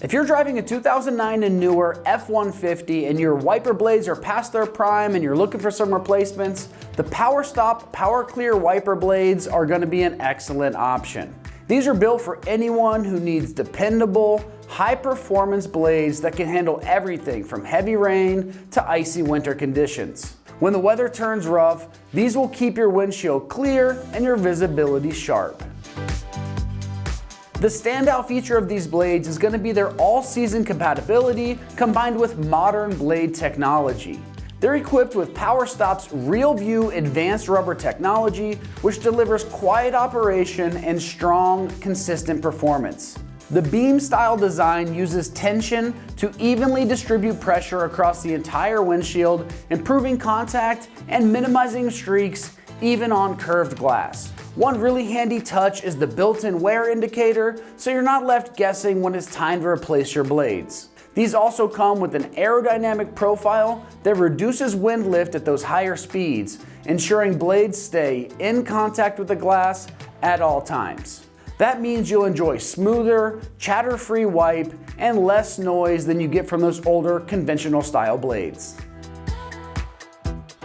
If you're driving a 2009 and newer F-150 and your wiper blades are past their prime and you're looking for some replacements, the PowerStop PowerClear Wiper Blades are going to be an excellent option. These are built for anyone who needs dependable, high-performance blades that can handle everything from heavy rain to icy winter conditions. When the weather turns rough, these will keep your windshield clear and your visibility sharp. The standout feature of these blades is going to be their all-season compatibility combined with modern blade technology. They're equipped with PowerStop's RealView advanced rubber technology, which delivers quiet operation and strong, consistent performance. The beam-style design uses tension to evenly distribute pressure across the entire windshield, improving contact and minimizing streaks even on curved glass. One really handy touch is the built-in wear indicator, so you're not left guessing when it's time to replace your blades. These also come with an aerodynamic profile that reduces wind lift at those higher speeds, ensuring blades stay in contact with the glass at all times. That means you'll enjoy smoother, chatter-free wipe and less noise than you get from those older conventional style blades.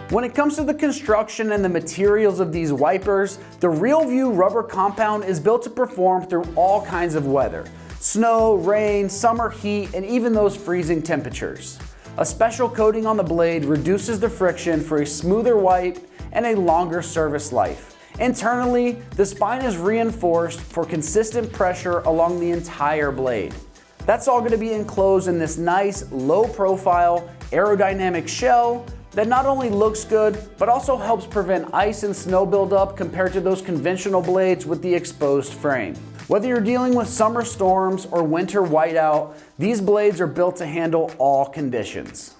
When it comes to the construction and the materials of these wipers, the RealView rubber compound is built to perform through all kinds of weather: snow, rain, summer heat, and even those freezing temperatures. A special coating on the blade reduces the friction for a smoother wipe and a longer service life. Internally, the spine is reinforced for consistent pressure along the entire blade. That's all going to be enclosed in this nice, low-profile, aerodynamic shell that not only looks good, but also helps prevent ice and snow buildup compared to those conventional blades with the exposed frame. Whether you're dealing with summer storms or winter whiteout, these blades are built to handle all conditions.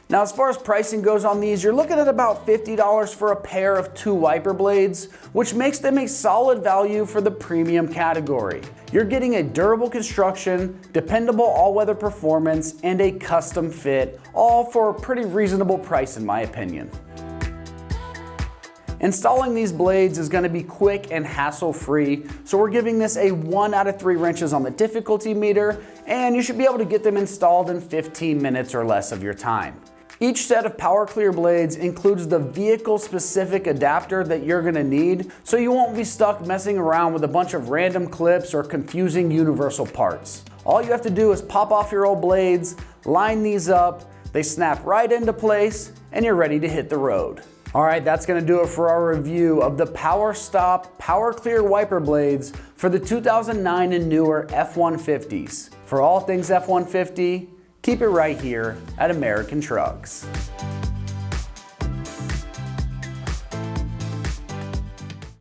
Now, as far as pricing goes on these, you're looking at about $50 for a pair of 2 wiper blades, which makes them a solid value for the premium category. You're getting a durable construction, dependable all-weather performance, and a custom fit, all for a pretty reasonable price in my opinion. Installing these blades is going to be quick and hassle-free, so we're giving this a 1 out of 3 wrenches on the difficulty meter, and you should be able to get them installed in 15 minutes or less of your time. Each set of PowerClear blades includes the vehicle-specific adapter that you're going to need, so you won't be stuck messing around with a bunch of random clips or confusing universal parts. All you have to do is pop off your old blades, line these up, they snap right into place, and you're ready to hit the road. Alright, that's going to do it for our review of the PowerStop PowerClear Wiper Blades for the 2009 and newer F-150s. For all things F-150, keep it right here at American Trucks.